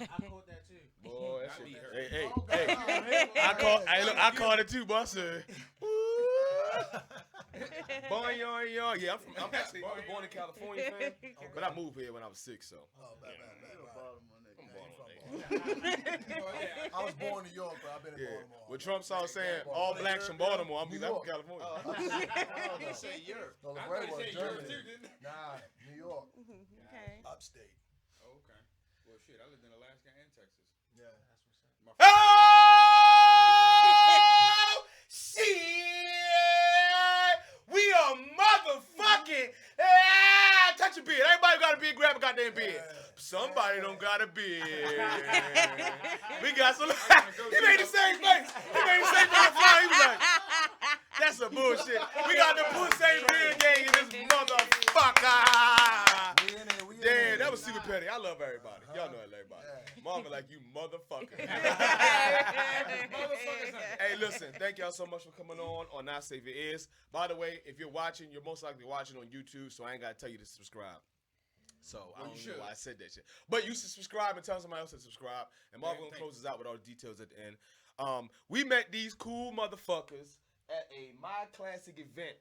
I caught that too. Boy, that Got me shit. hurt. I caught it too, boy. I said, boy, yeah, I'm actually I was born in California, fam. But I moved here when I was 6, so. Oh, bad. Yeah. I was born in New York, but I've been in Baltimore. When Trump saw saying all blacks from Baltimore, I'm from California. I say Europe. No, I LeBron thought was you said Europe Germany. too, didn't I? Nah, New York, Okay. upstate. Oh, okay. Well, shit, I lived in Alaska and Texas. Yeah. My Oh, shit! We are motherfucking. Touch your beard. Everybody got a beard. Grab a goddamn beard. Somebody don't got a beard. We got some. He made the same face. He made the same face. He was like, "That's some bullshit." We got the Pusse beard gang in this motherfucker. Damn, that was super petty. I love everybody. Y'all know I love everybody. Marvin, like, you motherfucker. Hey, listen, thank y'all so much for coming on Not Save Your Ears. By the way, if you're watching, you're most likely watching on YouTube, so I ain't got to tell you to subscribe. So I don't know why I said that shit. But you should subscribe and tell somebody else to subscribe. And Marvin will close us out with all the details at the end. We met these cool motherfuckers at a My Classic event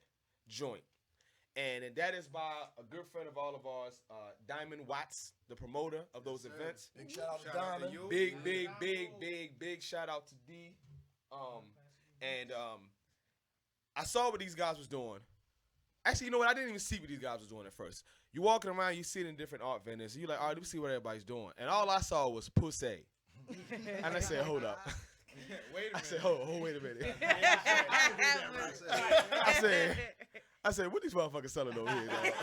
joint. And that is by a good friend of all of ours, Diamond Watts, the promoter of those events. Big shout out to Diamond. Big shout out to D. I saw what these guys was doing. Actually, you know what? I didn't even see what these guys was doing at first. You walking around, you see it in different art vendors. You like, all right, let me see what everybody's doing. And all I saw was Pusse. And I said, hold up. Wait a minute. I said, wait a minute. I said, what these motherfuckers selling over here, dog?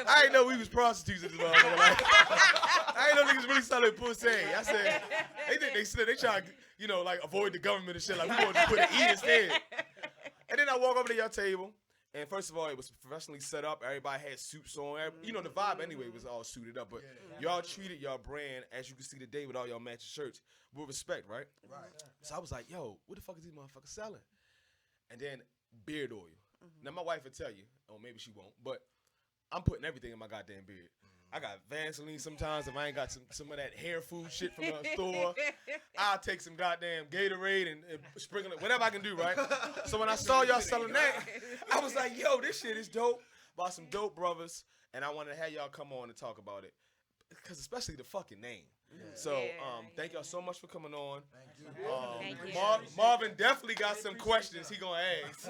I didn't know we was prostitutes in this motherfucker. Like, I didn't know niggas really selling pussy. I said, they try to, like, avoid the government and shit. Like, we want to put an E instead. And then I walk over to your table. And first of all, it was professionally set up. Everybody had suits on. The vibe anyway was all suited up. But y'all treated y'all brand, as you can see today with all y'all matching shirts, with respect, right? Right. So I was like, yo, what the fuck is these motherfuckers selling? And then beard oil. Now, my wife will tell you, or maybe she won't, but I'm putting everything in my goddamn beard. I got Vaseline sometimes if I ain't got some of that hair food shit from the store. I'll take some goddamn Gatorade and sprinkle it, whatever I can do, right? So when I saw y'all selling that, I was like, yo, this shit is dope. By some dope brothers, and I wanted to have y'all come on and talk about it. Because especially the fucking name. So, thank y'all so much for coming on. Thank you. Marvin definitely got some questions he gonna ask.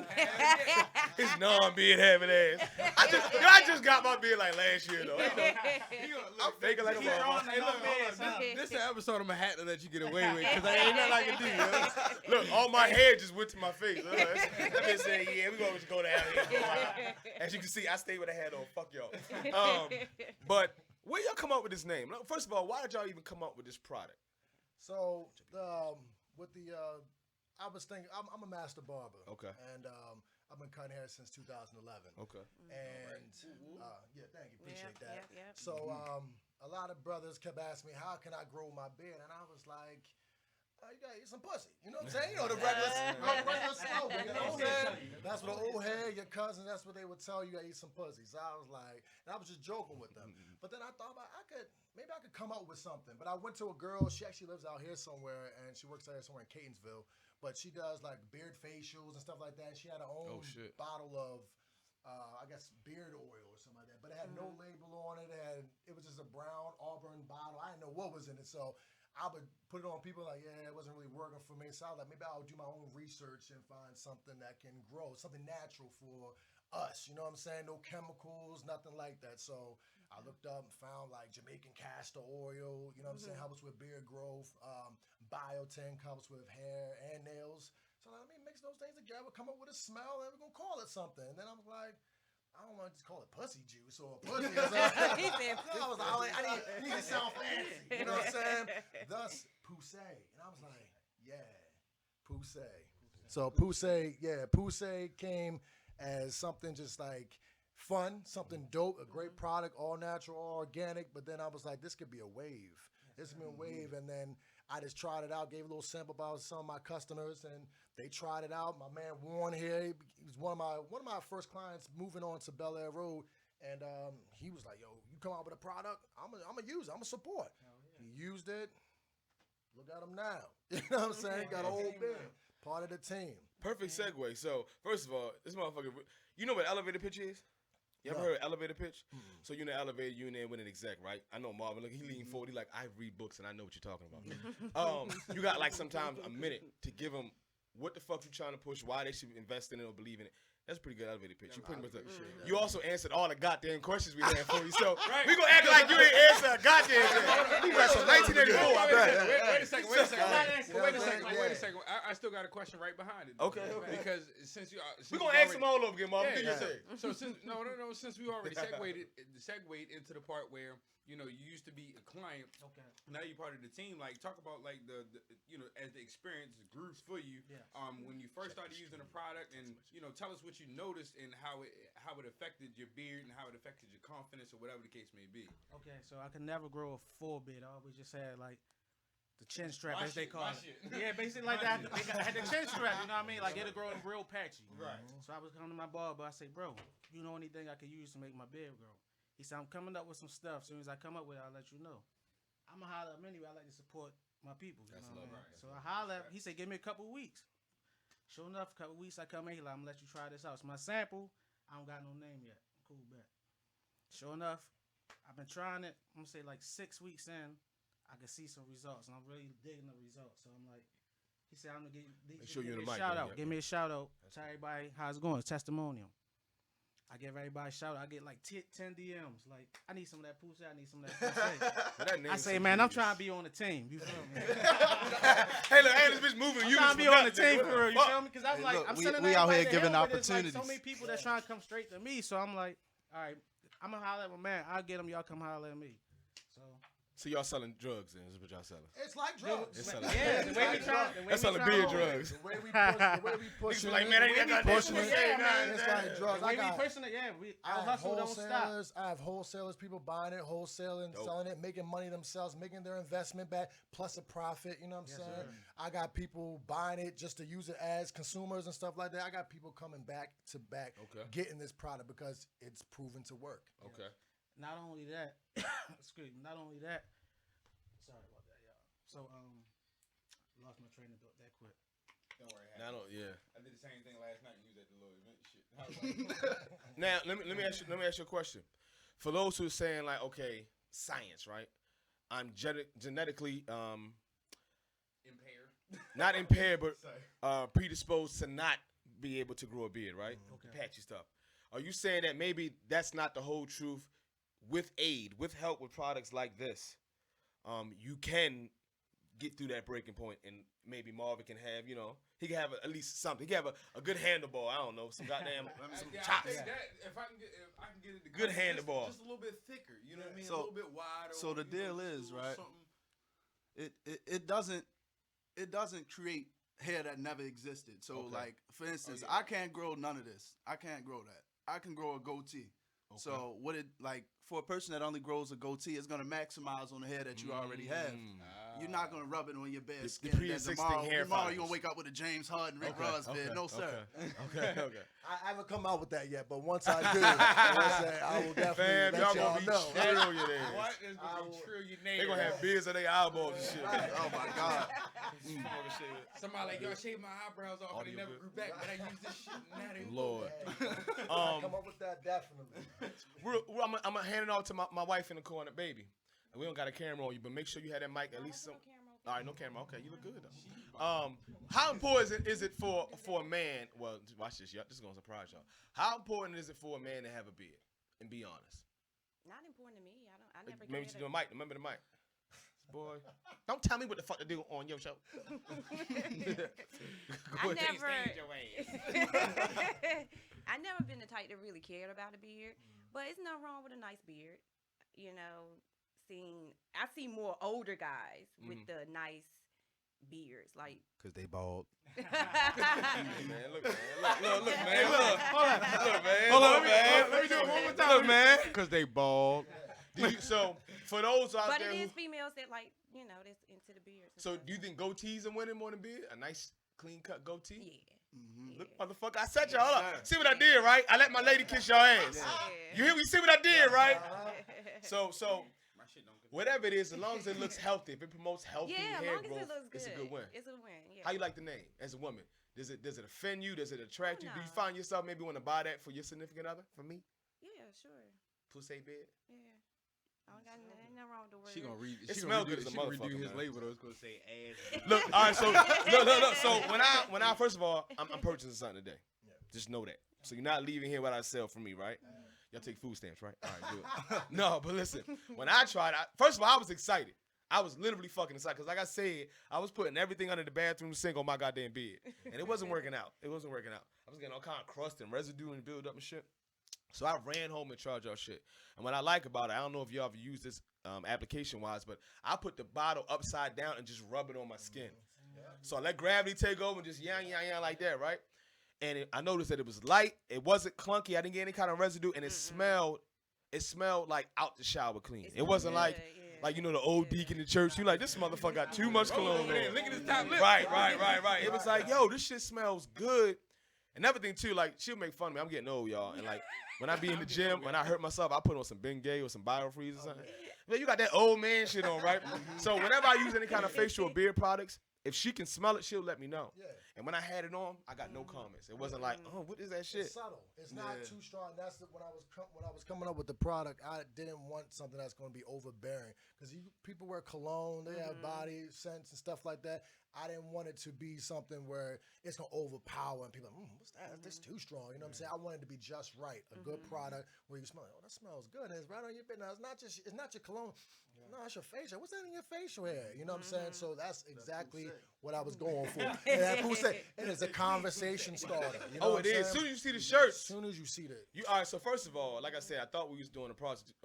His non-beard having ass. I just got my beard like last year though. I'm faking like a motherfucker. Hey, look, man, this is an episode of my hat to let you get away with, because I ain't nothing I can do, yo. Look, all my hair just went to my face. That bitch said, yeah, we gonna just go down here. As you can see, I stay with a hat on. Fuck y'all. But where y'all come up with this name? First of all, why did y'all even come up with this product? So, I was thinking, I'm a master barber. Okay. And I've been cutting hair since 2011. Okay. And, thank you, appreciate that. Yep. So, a lot of brothers kept asking me, how can I grow my beard? And I was like, you gotta eat some pussy. You know what I'm saying? The regular slogan. You know what I'm saying? That's what the old head, your cousins, that's what they would tell you. You gotta eat some pussy. So I was like, and I was just joking with them. But then I thought about, maybe I could come up with something. But I went to a girl, she actually lives out here somewhere, and she works out here somewhere in Catonsville. But she does like beard facials and stuff like that. She had her own bottle of, I guess, beard oil or something like that. But it had no label on it. It was just a brown Auburn bottle. I didn't know what was in it. So I would put it on people like, it wasn't really working for me. So I was like, maybe I'll do my own research and find something that can grow, something natural for us. You know what I'm saying? No chemicals, nothing like that. So I looked up and found like Jamaican castor oil, you know what I'm saying? Helps with beard growth. Biotin helps with hair and nails. So let me mix those things together, come up with a smell, and we're going to call it something. And then I was like, I don't want to just call it pussy juice or pussy or something. I was like, I need to sound fancy. You know what I'm saying? Thus, Pusse. And I was like, Pusse. So Pusse came as something just like fun, something dope, a great product, all natural, all organic. But then I was like, this could be a wave. This could be a wave. And then I just tried it out, gave a little sample about some of my customers, and they tried it out. My man Warren here, he was one of my first clients moving on to Bel Air Road, and he was like, "Yo, you come out with a product, I'm gonna use it, I'm gonna support." He used it, Look at him now. You know what I'm saying? Got a whole beard. Part of the team. Perfect segue. So, first of all, this motherfucker, you know what elevator pitch is? You ever No. heard of elevator pitch? So you in the elevator, you in there with an exec, right? I know Marvin. Look, he leaning forward. He like, I read books and I know what you're talking about. You got like sometimes a minute to give them what the fuck you trying to push, why they should invest in it or believe in it. That's a pretty good elevator pitch. You pretty much you also answered all the goddamn questions we had for you. So we gonna act like you didn't answer a goddamn thing. We got some 1984. Wait a second. I still got a question right behind it. Okay. Because since We gonna ask them all over again, Marvin. Yeah, Do your thing. So since we already segued into the part where you used to be a client. Okay. Now you're part of the team. Like, talk about like the as the experience grew for you. Yeah. When you first started using the product, and tell us what you noticed and how it affected your beard and how it affected your confidence or whatever the case may be. Okay, so I could never grow a full beard. I always just had like the chin strap, as they call it. Yeah, basically like that. I had the chin strap. You know what I mean? Like it'll grow real patchy. Right. So I was coming to my barber. I say, bro, you know anything I could use to make my beard grow? He said, I'm coming up with some stuff. As soon as I come up with it, I'll let you know. I'm going to holler at him anyway. I like to support my people. You know what I mean? So I holler at him. He said, give me a couple weeks. Sure enough, a couple weeks I come in, he like, I'm going to let you try this out. It's my sample. I don't got no name yet. Cool, bet. Sure enough, I've been trying it. I'm going to say like 6 weeks in, I can see some results. And I'm really digging the results. So I'm like, he said, I'm going to give you a shout out. Give me a shout out. Tell everybody how's it going. Testimonial. I give everybody a shout out. I get like 10 DMs. Like, I need some of that Pusse. I need some of that Pusse. I say, man, I'm trying to be on the team. You feel me? Hey, look, this bitch moving. I'm trying to be on the team for real. You feel me? Because I'm like, I'm sending we out here everybody to giving him, but there's, opportunities. Like, so many people that's trying to come straight to me. So I'm like, all right, I'm going to holler at my man. I'll get him. Y'all come holler at me. So y'all selling drugs then? Is what y'all selling? It's like drugs. It's selling. Yeah, the way we try. That's selling beer drugs. The way we push it. Like, man, I got pushing that. it. It's like drugs. The way we pushing it, yeah. Our hustle don't stop. I have wholesalers, people buying it, wholesaling, selling it, making money themselves, making their investment back, plus a profit. You know what I'm saying? Sir. I got people buying it just to use it as consumers and stuff like that. I got people coming back to back, getting this product because it's proven to work. Okay. Not only that, excuse me. Not only that. Sorry about that, y'all. So, lost my train of thought that quick. Don't worry. I did the same thing last night and used at the little event shit. Now, let me ask you a question. For those who are saying like, okay, science, right? I'm genetically Impaired. not impaired, but predisposed to not be able to grow a beard, right? Okay. Patchy stuff. Are you saying that maybe that's not the whole truth? With aid, with help, with products like this, you can get through that breaking point, and maybe Marvin can have, he can have at least something. He can have a good handlebar. I don't know, some goddamn some I chops. think that if I can get it to Good come handlebar. just a little bit thicker. You know what I mean? So- a little bit wider. so the deal is, right? It doesn't create hair that never existed. So Okay. like for instance, yeah. I can't grow none of this. I can't grow that. I can grow a goatee. Okay. So what it like for a person that only grows a goatee, it's gonna maximize on the hair that you already have. You're not gonna rub it on your bare The skin. and then pre-existing tomorrow, hair tomorrow you're follicles. gonna wake up with a James Harden, Rick Ross beard. No sir. Okay. I haven't come out with that yet, but once I do, I will definitely Fam, let y'all y'all gonna be know. trillionaires. What is going to be trillionaire? They gonna have beards on their eyeballs and shit. Oh my God. Somebody like, y'all shaved my eyebrows off and they never grew back, but I used this shit and now they Lord. Come up with that definitely. I'm gonna hand it off to my wife in the corner, baby. And we don't got a camera on you, but make sure you have that mic at least some. All right, no camera. Okay, you look good though. How important is it for a man? Well, watch this. Y'all. This is gonna surprise y'all. How important is it for a man to have a beard? And be honest. Not important to me. I never. Maybe cared you do a mic. Remember the mic. Boy, don't tell me what the fuck to do on your show. I never. I never been the type that really cared about a beard, but it's nothing wrong with a nice beard. I see more older guys with the nice beards, like. Cause they bald. Man, look, man. Let me do it one more time. Look, man. Because they bald. So for those out But there, it is females that that's into the beards. and so stuff. do you think goatees are winning more than beard? A nice clean cut goatee? Yeah. Mm-hmm. Look, motherfucker, I set y'all up. See what I did, right? I let my lady kiss your ass. Yeah. You hear me? See what I did, right? So shit don't control. Whatever it is, as long as it looks healthy, if it promotes healthy Yeah, as hair long as growth, it looks good. it's a good win. It's a win. Yeah. How you like the name as a woman? Does it offend you? Does it attract you? Do you No. find yourself maybe want to buy that for your significant other? For me, Yeah, sure. Pusse beard. Yeah. I don't got ain't nothing wrong with the word. She gonna read. It She smell gonna good redo, as a she gonna motherfucker, redo his man. label though. It's gonna say ass. Look, all right. So look. So when I first of all, I'm purchasing something today. Just know that. So you're not leaving here what I sell from me, right? Y'all take food stamps, right? All right, good. No, but listen, when I tried, first of all, I was excited. I was literally fucking excited because, like I said, I was putting everything under the bathroom sink on my goddamn bed, and it wasn't working out. I was getting all kind of crust and residue and build up and shit. So I ran home and tried y'all shit. And what I like about it, I don't know if y'all have used this application-wise, but I put the bottle upside down and just rub it on my skin. So I let gravity take over and just yang like that, right? And I noticed that it was light. It wasn't clunky. I didn't get any kind of residue, and it smelled like out the shower clean. It wasn't like you know the old deacon in church. You like, this motherfucker got too much cologne on. Look at his top lip. Right. It was like, yo, this shit smells good. Another thing too, like she'll make fun of me. I'm getting old, y'all, and like when I be in the gym, when I hurt myself, I put on some Bengay or some BioFreeze or something. Man, you got that old man shit on, right? So whenever I use any kind of facial or beard products, if she can smell it, she'll let me know. Yeah. And when I had it on, I got no comments. It wasn't like, oh, what is that shit? It's subtle. It's not too strong. That's when I was coming up with the product. I didn't want something that's going to be overbearing because people wear cologne, they have body scents and stuff like that. I didn't want it to be something where it's going to overpower and people are like, what's that? That's too strong. You know what I'm saying? I wanted it to be just right. A good product where you smell like, oh, that smells good. And it's right on your bed. Now, it's not your cologne. No, it's your facial. What's that in your facial hair? You know what I'm saying? So that's exactly what I was going for. And that Pusse, it is a conversation starter. You know Oh, it is. As soon as you see the shirts. As soon as you see that. All right, so first of all, like I said, I thought we was doing a prostitution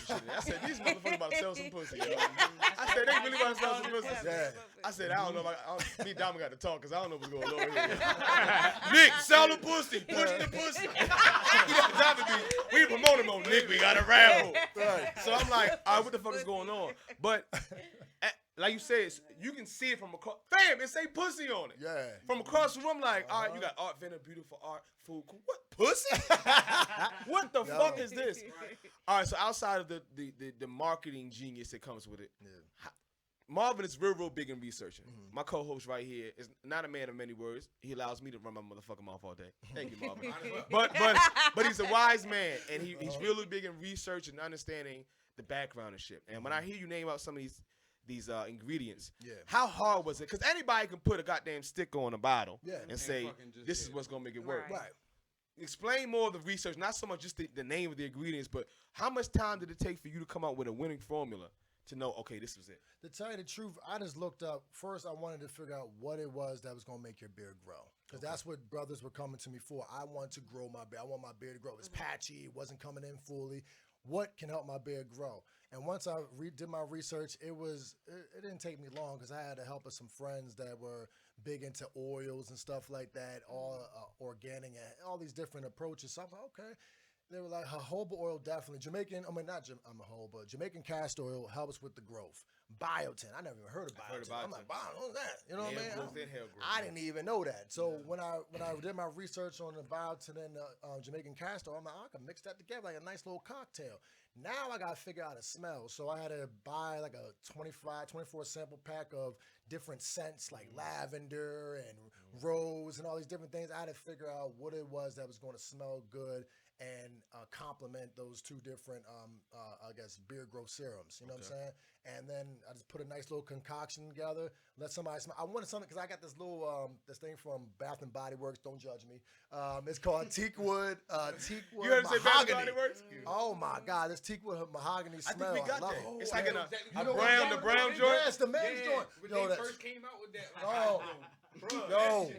shit. I said, these motherfuckers about to sell some pussy. Yo. I said, they really about to sell some pussy. Yeah. I said, I don't know. Me and Diamond got to talk because I don't know what's going on here. Nick, sell the pussy. Push the pussy. We promote him on Nick. We got a rabble. Right. So I'm like, all right, what the fuck is going on? But like you said, you can see it from across. Fam, it say pussy on it. Yeah. From across the room, like, all right, you got art, vendor, beautiful art, food. What pussy? What the fuck is this? All right, so outside of the marketing genius that comes with it, Marvin is real big in researching. My co-host right here is not a man of many words. He allows me to run my motherfucking mouth all day. Thank you, Marvin. but he's a wise man, and he's really big in research and understanding the background and shit. And when I hear you name out some of these ingredients, how hard was it? Because anybody can put a goddamn stick on a bottle and say, this is what's going to make it work. Right. Explain more of the research, not so much just the name of the ingredients, but how much time did it take for you to come up with a winning formula to know, okay, this was it? To tell you the truth, I just looked up. First, I wanted to figure out what it was that was going to make your beard grow. Because that's what brothers were coming to me for. I want to grow my beard. I want my beard to grow. It's patchy. It wasn't coming in fully. What can help my beard grow? And once I did my research, it didn't take me long because I had the help of some friends that were big into oils and stuff like that, all organic and all these different approaches. So I'm like, okay. They were like, jojoba oil, definitely. Jamaican castor oil helps with the growth. Biotin, I never even heard of biotin. I'm like, wow, what's that? You know what I mean? I didn't even know that. So when I did my research on the biotin and the Jamaican castor oil, I'm like, I can mix that together like a nice little cocktail. Now I got to figure out a smell. So I had to buy like a 24 sample pack of different scents like lavender and rose and all these different things. I had to figure out what it was that was going to smell good and complement those two different, I guess, beard growth serums. You know what I'm saying? And then I just put a nice little concoction together. Let somebody smell. I wanted something because I got this little this thing from Bath and Body Works. Don't judge me. It's called teakwood. Teakwood. You heard him say Bath and mahogany. Body Works? Oh my God, this teakwood mahogany smell. I think we got that. It. It's like in the brown joint. Yes, the men's joint. When they first came out with that. Yo,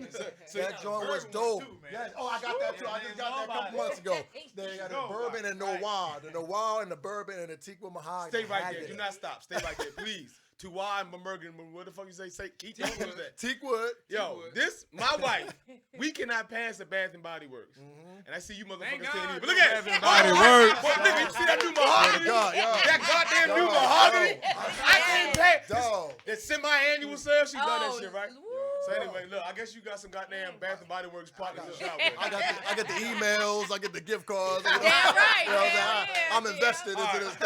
that joint was dope. Yes. Oh, I got that too. I just got that a couple months ago. They got the bourbon and noir. The noir and the bourbon and the teakwood mahogany. Stay right there. Do not stop. Stay right there, please. Tuwa and Mamergan, what the fuck you say? Keep what was that? Teakwood. Yo, my wife, we cannot pass the Bath and Body Works. And I see you motherfuckers can't even. But look at it. Bath and Body Works. Nigga, you see that new mahogany? That goddamn new mahogany? I can't pass. That semi-annual sale, she love that shit, right? So anyway, look, I guess you got some goddamn Bath and Body Works partners to shop with. I get the emails, I get the gift cards. Yeah, right. You know what I'm saying? Yeah, I'm invested into this.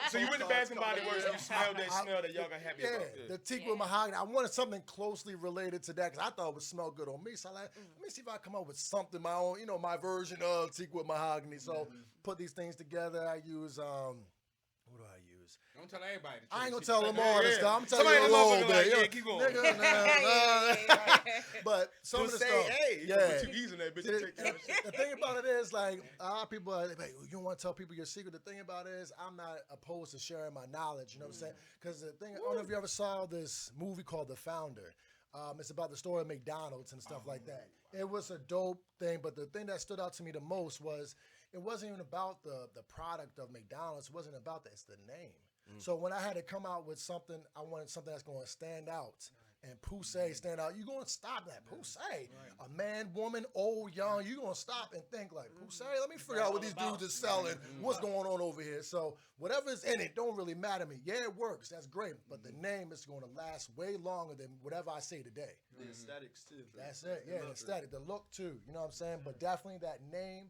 So you went to Bath and Body Works and you smelled that smell that y'all got happy about. The teak with mahogany. I wanted something closely related to that because I thought it would smell good on me. So let me see if I come up with something, my own, my version of teak with mahogany. So put these things together. I use, what do I use? Don't tell everybody. I ain't gonna tell them all this stuff. I'm telling Somebody you a little bit. like, yeah, keep going. Nigga, but some of the stuff. Hey, you put 2 E's in that bitch. The thing about it is, like, a lot of people are like, you don't want to tell people your secret. The thing about it is, I'm not opposed to sharing my knowledge. You know what I'm saying? Because the thing, I don't know if you ever saw this movie called The Founder. It's about the story of McDonald's and stuff like that. It was a dope thing, but the thing that stood out to me the most was it wasn't even about the product of McDonald's. It wasn't about that. It's the name. So when I had to come out with something, I wanted something that's going to stand out. And Pusse stand out. You're going to stop that. Pusse. A man, woman, old, young. You're going to stop and think like, Pusse, let me figure out what these dudes are selling. What's going on over here? So whatever's in it don't really matter to me. Yeah, it works. That's great. But the name is going to last way longer than whatever I say today. The aesthetics, too. That's it. Yeah, the aesthetic. The look, too. You know what I'm saying? But definitely that name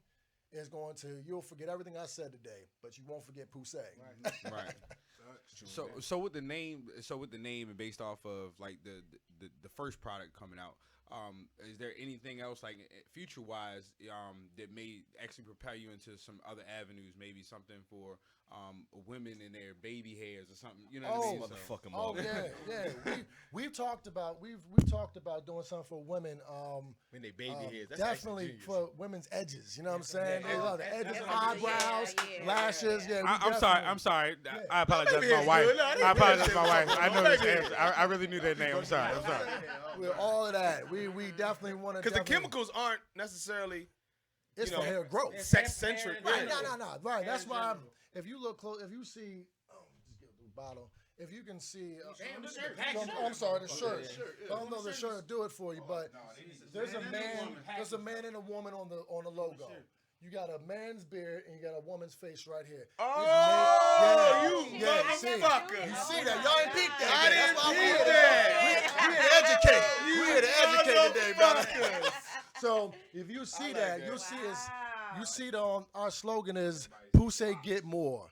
is going to, you'll forget everything I said today, but you won't forget Pusse. Right. So with the name, and based off of like the first product coming out, is there anything else like future wise that may actually propel you into some other avenues? Maybe something for women in their baby hairs or something. You know what I mean? Motherfucking Yeah. We've talked about doing something for women. When they baby hairs, that's definitely for women's edges. You know what I'm saying? They love the edges, Yeah. eyebrows, lashes. Yeah, I'm sorry. I apologize to my wife. I apologize to my wife. I know this. I really knew that name. I'm sorry. With all of that, we definitely want to. Because the chemicals aren't necessarily. It's for hair growth. Sex centric. Right? No. Right. That's why. If you look close, if you see, just get the bottle. If you can see, I'm sorry, the shirt. I don't know the shirt will do it for you, but there's a man and a woman on the logo. You got a man's beard and you got a woman's face right here. Oh, you motherfucker! You see that? Y'all ain't peeped that. I didn't peep that. We here to educate today, brother. So if you see that, you'll see you see our slogan is Pusse Get More.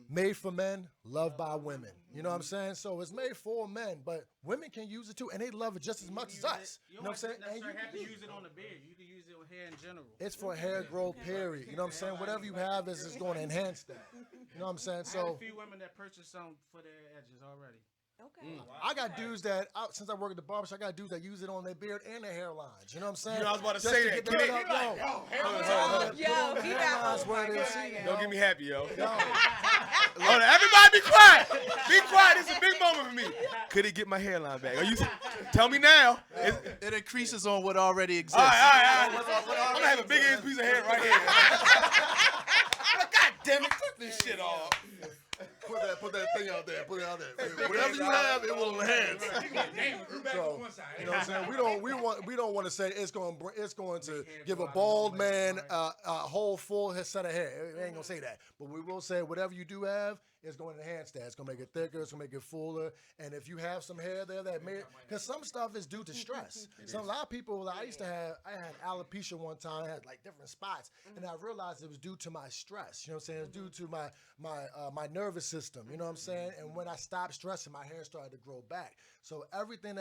Made for men, loved by women. You know what I'm saying? So it's made for men, but women can use it too, and they love it just as much as us. You know what I'm saying? You don't have to use it on the beard. You can use it with hair in general. It's for hair growth, period. You know what I'm saying? Whatever you have is going to enhance that. You know what I'm saying? I had a few women that purchased some for their edges already. Okay. I got dudes that, since I work at the barbershop, I got dudes that use it on their beard and their hairlines. You know what I'm saying? You know, I was about to Just say to that. get them up. Yo, he got where they see it. Don't get me happy, yo. Hold on, everybody be quiet. Be quiet. It's a big moment for me. Could he get my hairline back? Tell me now. It increases on what already exists. All right. I'm going to have a big ass piece of hair right here. God damn it. Cut this shit off. Put that thing out there. Put it out there. Whatever you have, it will enhance. So, you know what I'm saying? We don't want to say it's going to give a bald man a whole full set of hair. We ain't gonna say that, but we will say whatever you do have, it's going to enhance that. It's going to make it thicker. It's going to make it fuller. And if you have some hair there that may, because some stuff is due to stress. So a lot of people, I had alopecia one time. I had like different spots, and I realized it was due to my stress. You know what I'm saying? It's due to my nervous system. You know what I'm saying? And when I stopped stressing, my hair started to grow back. So everything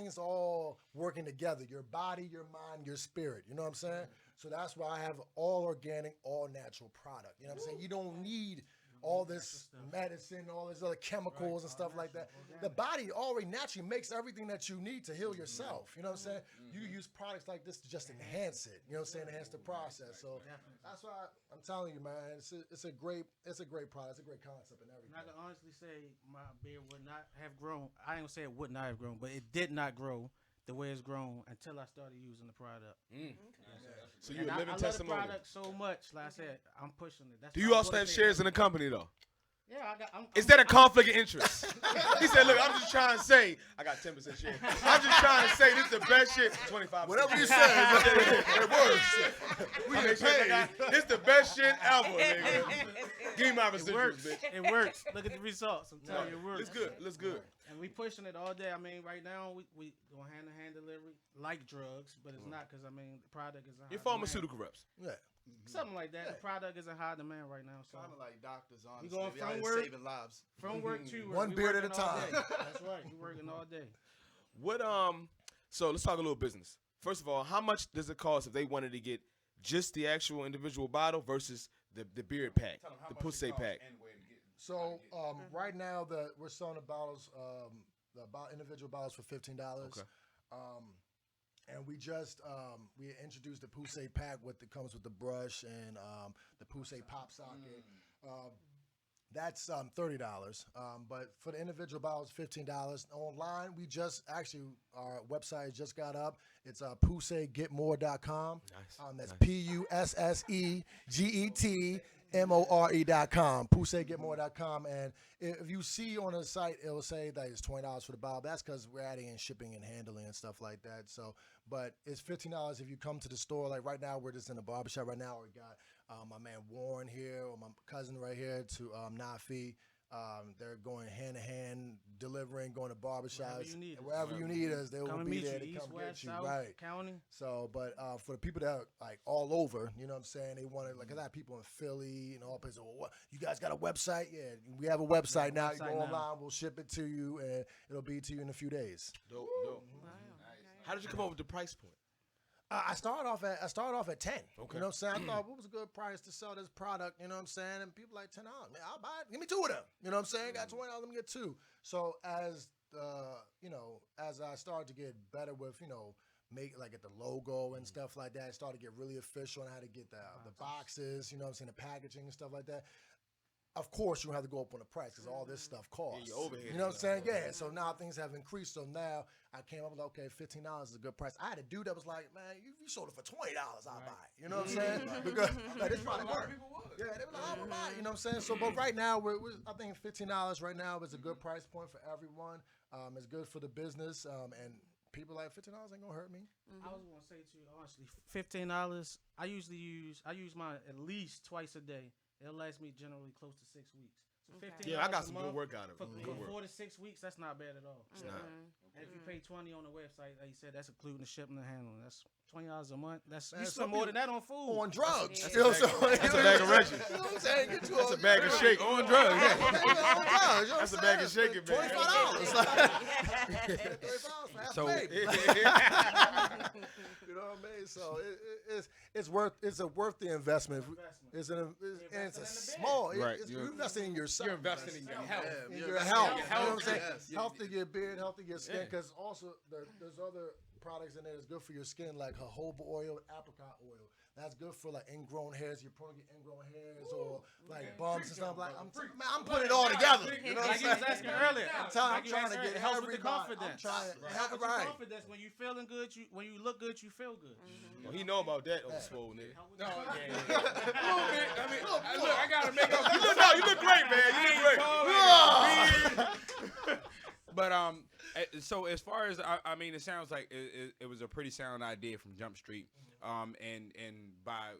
is all working together. Your body, your mind, your spirit. You know what I'm saying? So that's why I have all organic, all natural product. You know what I'm saying? You don't need all this medicine, all these other chemicals and stuff like that. The body already naturally makes everything that you need to heal yourself. You know what I'm saying? You use products like this to just enhance it. You know what I'm saying? Enhance the process. So that's why I'm telling you, man, it's a great product. It's a great concept and everything. I can honestly say my beard would not have grown. I ain't gonna say it would not have grown, but it did not grow the way it's grown until I started using the product. So you're a living testimony. I love the product so much. Like I said, I'm pushing it. Do you also have shares in the company though? Yeah, Is that a conflict of interest? He said, look, I'm just trying to say, I got 10% share. I'm just trying to say this is the best shit. 25%. Whatever you say, it works. We get paid. This the best shit ever, nigga. Give me my residuals, bitch. It works. Look at the results. I'm telling you, it works. It's good. And And we pushing it all day. I mean, right now we doing hand-to-hand delivery like drugs, but it's not because I mean the product is in Your high pharmaceutical reps. Yeah. something like that. The product is in high demand right now. So Kind of like doctors, honestly. going We from out here work- saving lives. from work to work, One we beard at a working all time. day. That's right. We working all day. What So let's talk a little business. First of all, how much does it cost if they wanted to get just the actual individual bottle versus the beard pack, the Pusse pack? So right now we're selling the bottles, individual bottles for $15. Okay. And we just we introduced the Pusse pack comes with the brush and the Pusse pop socket. That's $30. But for the individual bottles, $15. Online, we just actually our website just got up. It's PusseGetMore.com. Nice. That's PusseGetMore.com. PusseGetMore.com. And if you see on the site, it will say that it's $20 for the bottle. That's because we're adding in shipping and handling and stuff like that. So, but it's $15 if you come to the store. Like right now, we're just in the barbershop. Right now, we got my man Warren here, or my cousin right here, to Nafi. They're going hand in hand, delivering, going to barbershops. Wherever you need us, they will be there to come get you. South, right. County. So, but for the people that are like all over, you know what I'm saying? They want to, like, I have people in Philly and all places. Well, what? You guys got a website? Yeah, we have a website now. You go online, we'll ship it to you, and it'll be to you in a few days. Dope. How did you come up with the price point? I started off at 10. Okay. You know what I'm saying? I thought what was a good price to sell this product, you know what I'm saying? And people like $10. Man, I'll buy it. Give me two of them. You know what I'm saying? Got $20, let me get two. So as as I started to get better with, make like at the logo and stuff like that, I started to get really official on how to get the boxes, you know what I'm saying, the packaging and stuff like that. Of course, you don't have to go up on the price because all this stuff costs. Yeah, your overhead you know what I'm saying? stuff. Yeah. So now things have increased. So now I came up with, okay, $15 is a good price. I had a dude that was like, man, you sold it for $20, I'll buy it. You know what I'm saying? Because like, this probably work. Yeah, they were like, I'll buy it. You know what I'm saying? So, but right now, I think $15 right now is a good price point for everyone. It's good for the business. And people like $15 ain't gonna hurt me. I was gonna say to you honestly, $15. I use mine at least twice a day. It'll last me generally close to 6 weeks. So $15 Yeah, I got some a good month work out of it. for Good work. 4 to 6 weeks. That's not bad at all. It's not. And if you pay $20 on the website, like you said, that's including the shipping and handling. That's $20 a month. That's you spend more than that on food. On drugs. That's Still, That's a bag of Reggie. You know what I'm saying? Get you That's a bag of shake on drugs. That's a bag of shaking, man. $25. So- You know what I mean? So it's worth the investment. It's a small. Right. You're investing in yourself. You're investing in your health. In your health. You know what I'm saying? Yes. Health to your beard, health to your skin. Because also there's other products in there that's good for your skin, like jojoba oil, apricot oil. That's good for like ingrown hairs. You're prone to get ingrown hairs or like bumps and stuff. Like I'm putting it all together. You know what I'm Like you was saying? asking earlier. I'm Like you trying asked to earlier, get it helps with the everybody. confidence. I'm trying. It helps with the Right. confidence. When you feeling good, when you look good, you feel good. Well, he know about that on the swole, nigga. No, a little bit. I mean, look, I gotta make up. You look great, man. You look great. But so as far as I mean, it sounds like it was a pretty sound idea from Jump Street, and by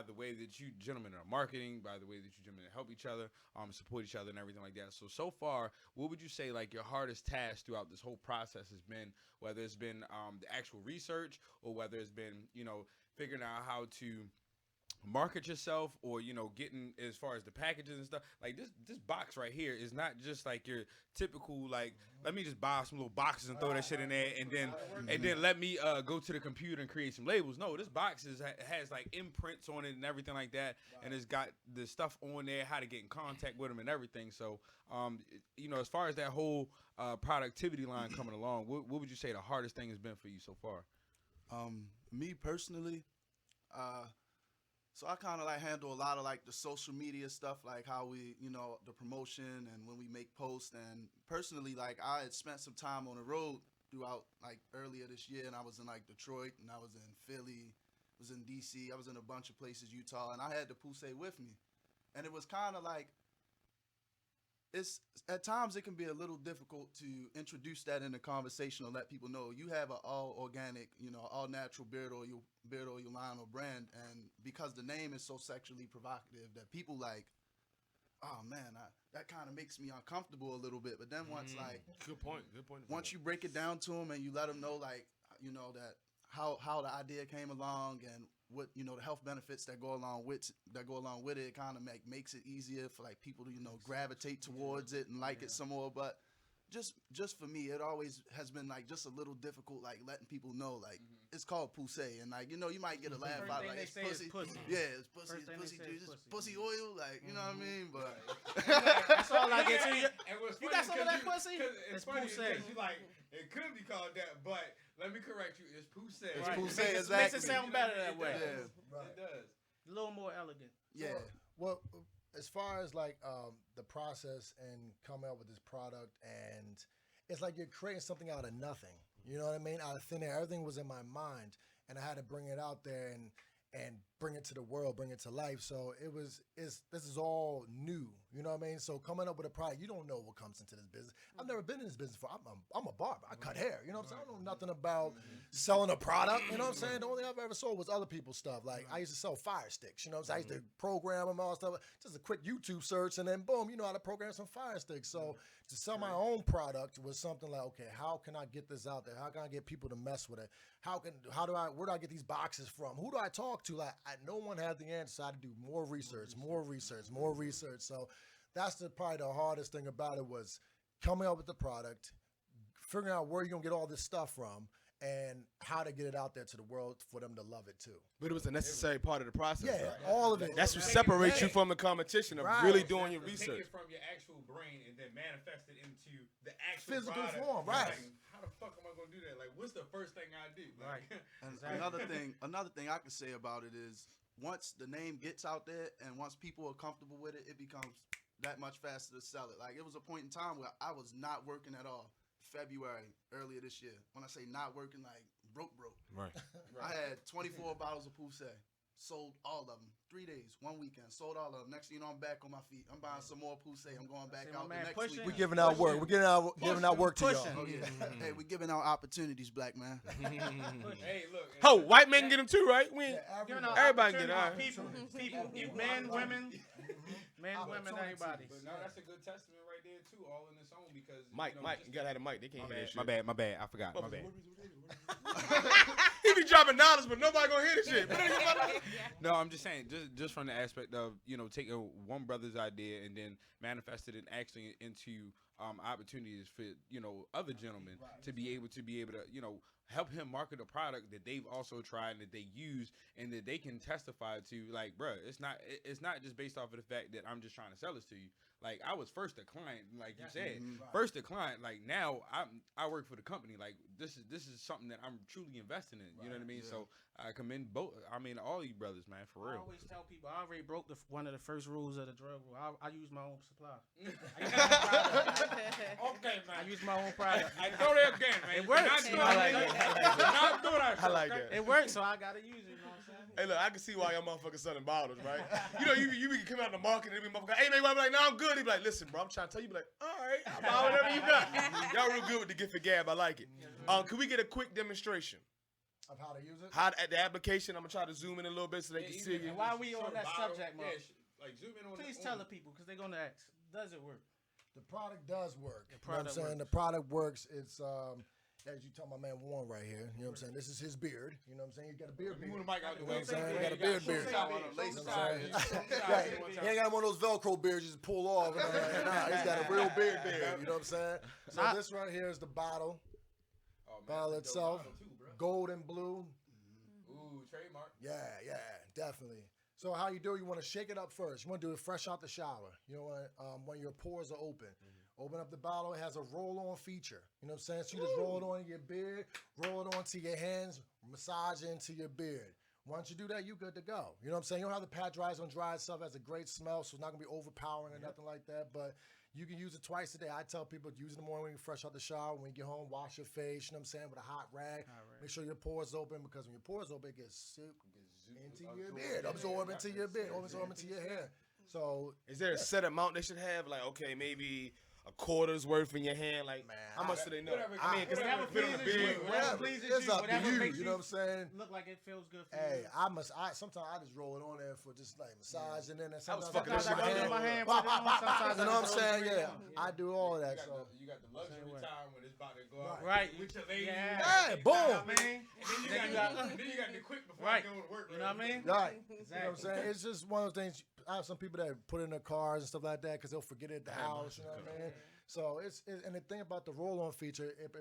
the way that you gentlemen are marketing, by the way that you gentlemen help each other, support each other, and everything like that. So far, what would you say like your hardest task throughout this whole process has been? Whether it's been the actual research, or whether it's been figuring out how to market yourself, or getting as far as the packages and stuff. Like this box right here is not just like your typical like, let me just buy some little boxes and throw that shit in there and then let me go to the computer and create some labels. No, this box has like imprints on it and everything like that, and it's got the stuff on there, how to get in contact with them and everything. So as far as that whole productivity line coming along, what would you say the hardest thing has been for you so far? Me personally, so I kind of like handle a lot of like the social media stuff, like how we, the promotion and when we make posts. And personally, like I had spent some time on the road throughout like earlier this year, and I was in like Detroit, and I was in Philly, was in DC, I was in a bunch of places, Utah, and I had the Pusse with me. And it was kind of like, at times it can be a little difficult to introduce that in a conversation or let people know you have an all organic, all natural beard oil line or brand, and because the name is so sexually provocative that people like oh man, that kind of makes me uncomfortable a little bit. But then once like, good point. Once you break it down to them and you let them know like, that how the idea came along and what the health benefits that go along with it, it kind of makes it easier for like people to gravitate towards it and like it some more. But just for me, it always has been like just a little difficult, like letting people know like it's called Pusse, and like you might get a laugh out like it's pussy. Yeah, it's pussy. It's pussy juice. It's pussy oil. Like you know what I mean? But that's all I get to you. You got some of that pussy? It's funny because you like it could be called that, but let me correct you. It's Pusse. It's Pusse. Exactly. Makes it sound better that way. Yeah, it does. A little more elegant. Yeah. Well, as far as like the process and coming up with this product, and it's like you're creating something out of nothing. You know what I mean? Out of thin air. Everything was in my mind, and I had to bring it out there and bring it to the world, bring it to life. So this is all new. You know what I mean? So coming up with a product, you don't know what comes into this business. I've never been in this business before. I'm a barber. I cut hair. You know what I'm saying? I don't know nothing about selling a product. You know what I'm saying? The only thing I've ever sold was other people's stuff. Like I used to sell fire sticks. You know what I'm saying? I used to program them all stuff. Just a quick YouTube search, and then boom, you know how to program some fire sticks. So to sell my own product was something like, okay, how can I get this out there? How can I get people to mess with it? Where do I get these boxes from? Who do I talk to? Like no one had the answer. So I had to do more research. So that's probably the hardest thing about it was coming up with the product, figuring out where you're gonna get all this stuff from, and how to get it out there to the world for them to love it too. But it was a necessary part of the process. Yeah, right? all of it. That's what separates you from the competition of really doing your Take research. it from your actual brain and then manifest it into the actual Physical product. form, right. Like, how the fuck am I gonna do that? Like, what's the first thing I do? Like, And another thing I can say about it is once the name gets out there and once people are comfortable with it, it becomes that much faster to sell it. Like it was a point in time where I was not working at all. February earlier this year. When I say not working, like broke. Right. I had 24 bottles of Pusse. Sold all of them. 3 days, 1 weekend. Sold all of them. Next thing you know, I'm back on my feet. I'm buying some more Pusse. I'm going back out the next week. We're giving out work. We're giving out work to y'all. Oh, yeah. Hey, we're giving out opportunities, black man. hey, look. Oh, white men get them too, right? Everybody get it. People, men, women, everybody. But no, that's a good testament right there too, all in its own because Mike, you gotta have a mic. They can't hear shit. My bad. I forgot. My bad. He be dropping dollars, but nobody gonna hear the shit. No, I'm just saying, just from the aspect of taking one brother's idea and then manifested it actually into opportunities for other gentlemen to be able to help him market a product that they've also tried and that they use and that they can testify to. Like, bruh, it's not just based off of the fact that I'm just trying to sell this to you. Like, I was first a client, like you said, first a client. Like now, I work for the company. Like this is something that I'm truly investing in. You know what I mean? Yeah. So I commend both. I mean, all you brothers, man, for real. I always tell people I already broke one of the first rules of the drug rule. I use my own supply. Okay, man. I use my own product. I know that again, man. It works. I like that. It works, so I gotta use it. You know what I'm saying? Hey, look, I can see why y'all motherfuckers selling bottles, right? You be come out in the market and be motherfucker, hey, man, I'm like, no, I'm good. He be like, listen, bro, I'm trying to tell you. Be like, all right, I'll buy whatever you got. Y'all real good with the gift of gab. I like it. Can we get a quick demonstration of how to use it? At the application, I'm gonna try to zoom in a little bit so they can see you. And while we on that subject, Mark, like zoom in on. Please tell the people because they're gonna ask, does it work? The product does work. The product you know what I'm saying? The product works. It's as you tell my man Warren right here. You know what I'm saying? This is his beard. You know what I'm saying? You got a beard. You want the mic out the way. You know what I'm saying? You got a beard. He ain't got one of those Velcro beards you just pull off. Nah, he's got a real beard. You know what I'm saying? So this right here is the bottle. Bottle itself. Gold and blue. Ooh, trademark. Yeah, definitely. So how you do? You want to shake it up first. You want to do it fresh out the shower. You know when your pores are open. Open up the bottle. It has a roll-on feature. You know what I'm saying? So you just roll it on your beard, roll it onto your hands, massage it into your beard. Once you do that, you good to go. You know what I'm saying? You don't have the pat dries on dry stuff. It has a great smell, so it's not going to be overpowering or nothing like that. But you can use it twice a day. I tell people use it in the morning when you fresh out the shower. When you get home, wash your face, you know what I'm saying, with a hot rag. Make sure your pores open because when your pores open, it gets into your beard, absorb into your beard, absorb into your hair. So is there a set amount they should have? Like, okay, maybe a quarter's worth in your hand? Like, Man, how much do they know? whatever- I mean, because Whatever pleases you. Whatever pleases it's you. up to Whatever you. makes You know what I'm saying? look like it feels good for Hey, you. sometimes I just roll it on there for just like massaging in, and I was sometimes fucking put that shit my up. hand. My hand, Pop, put it pop, on, pop, pop. sometimes You know I what I'm just roll saying? it Yeah, on. I do all of that. So You got the luxury time when it's about to go out. Right. With your lady. Yeah. boom. I mean, Then you got the quick before Right. you go to work. You know what I mean? right. You know what I'm Exactly. saying? It's just one of those things. I have some people that put in their cars and stuff like that because they'll forget it at the house. You know what I mean? So and the thing about the roll-on feature, it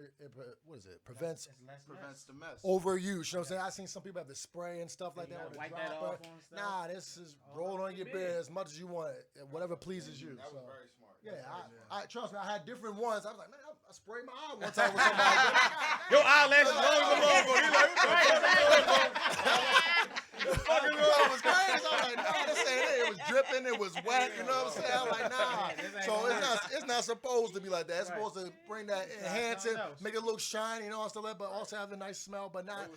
what is it? Prevents It's less Prevents the mess. overuse. You know what I'm saying? I've seen some people have the spray and stuff like You that. gotta With wipe the that dropper. off on stuff. Nah, this is All roll over on your the bed bed. as much as you want, whatever pleases you. That was So. very smart. Yeah, I trust me. I had different ones. I was like, man, I sprayed my eye one time with somebody. Your eyelashes long as a logo. He like, Fucking I was crazy. I was like, nah, this ain't it. It was dripping. It was wet. You know what I'm saying? I was like, nah. So it's not supposed to be like that. It's supposed to bring that, enhance it, make it look shiny, you know, and stuff like that, but also have a nice smell, but not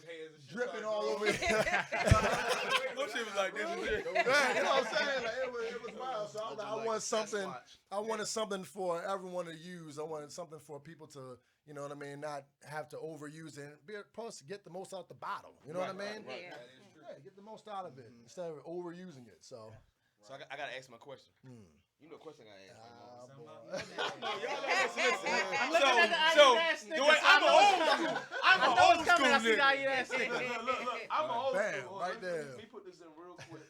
dripping all over it. no shit was like this and shit. Right, you know what I'm saying? Like, it was wild. So I was like, I want something. I wanted something for everyone to use. I wanted something for people to, you know what I mean, not have to overuse it. Plus, get the most out the bottle. You know what I mean? Yeah. Yeah, get the most out of it instead of overusing it. So, I gotta ask my question. You know the question I gotta ask. I'm looking at the IUS sticker. I'm an old school I see the nigga. IUS sticker. Look, I'm an old Bam, school. right there. Let me put this in real quick.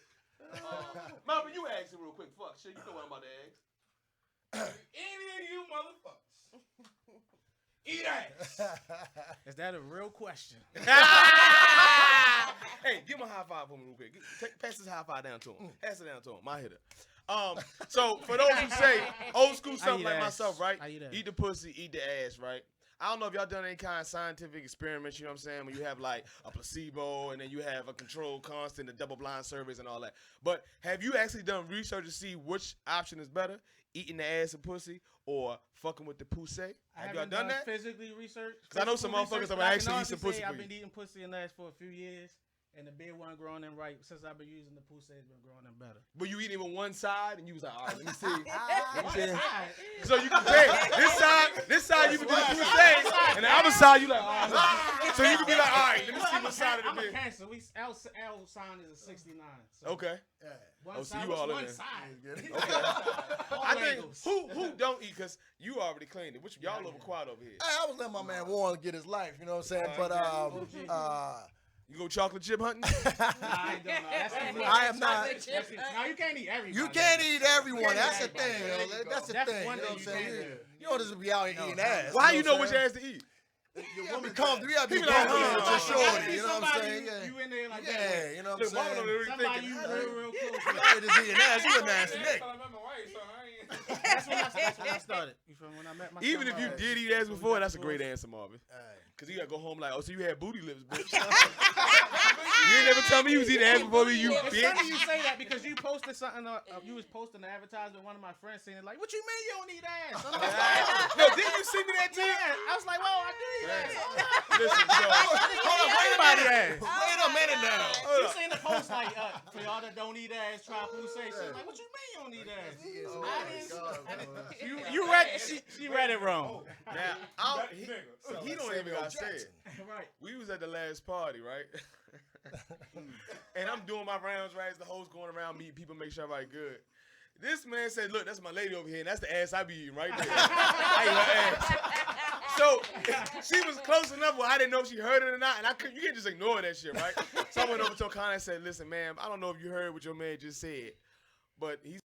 Mama, you ask it real quick. Fuck, shit, you know what I'm about to ask. Any of you motherfuckers eat ass. Is that a real question? Hey, give him a high five for me real quick. Pass this high five down to him. Pass it down to him. My hitter. So for those who say old school stuff eat like ass. myself, right? I eat ass. Eat the pussy, eat the ass, right? I don't know if y'all done any kind of scientific experiments, you know what I'm saying, when you have like a placebo and then you have a controlled constant, a double-blind surveys and all that. But have you actually done research to see which option is better, eating the ass and pussy or fucking with the pusse? Have y'all done that? Physically research. 'Cause I know some Physical motherfuckers research, that but I actually can eat some honestly pussy say for I've you. been eating pussy and ass for a few years, and the beard wasn't growing in right. Since I've been using the pussy, it's been growing in better. But you eat even one side and you was like, all right, let me see. Alright. So you compare this side you can do the pussy, and the other side you like, oh, so you can be like, all right, let me see what side of I'm the a bed. Cancer. L sign is a 69. So Okay. One Oh, so side, you all in one there. side. Okay. All I think angles. who don't eat because you already cleaned it. Which y'all over quiet over here. Hey, I was letting my man Warren get his life, you know what I'm saying? But You go chocolate chip hunting? Nah, I ain't doing that. That's too much. I am not. No, you can't eat everybody. You can't eat everyone. That's the thing. There you go. That's the That's thing. one You know what I'm thing you saying? can't You don't just be out here eating ass. Well, how you know what which I'm ass to eat? saying? You be comfortable. You gotta be People like, comfortable with your oh, shorty. You know what I'm saying? Yeah. You in there like Yeah, that. you know what Look, I'm mama saying? already Somebody thinking. you real close. You ain't just eating ass. You a nasty nigga. That's when I started. You feel me? When I met my Even son, if you like, did eat ass before, that's a great answer, Marvin. Hey. Cause you gotta go home like, oh, so you had booty lips, bitch. You ain't never tell me you was eating ass before me, you It's bitch. funny you say that because you posted something. You was posting the advertisement. One of my friends saying it like, "What you mean you don't eat ass?" I'm like, No, didn't you see me that time? yeah. I was like, "Whoa, I do eat ass." Listen, so Hold on, wait a Everybody minute. ass. Wait a minute now. She seen the post like, for y'all that don't eat ass, try Pusse. She's like, "What you mean you don't eat ass?" You read? She read it wrong. now he don't even gotta say it. Right. We was at the last party, right? And I'm doing my rounds, right? As the host going around meeting people, make sure everybody good. This man said, "Look, that's my lady over here, and that's the ass I be eating right there." I ate her ass. So she was close enough where I didn't know if she heard it or not, and you can't just ignore that shit, right? So I went over to O'Connor and said, "Listen, ma'am, I don't know if you heard what your man just said, but he's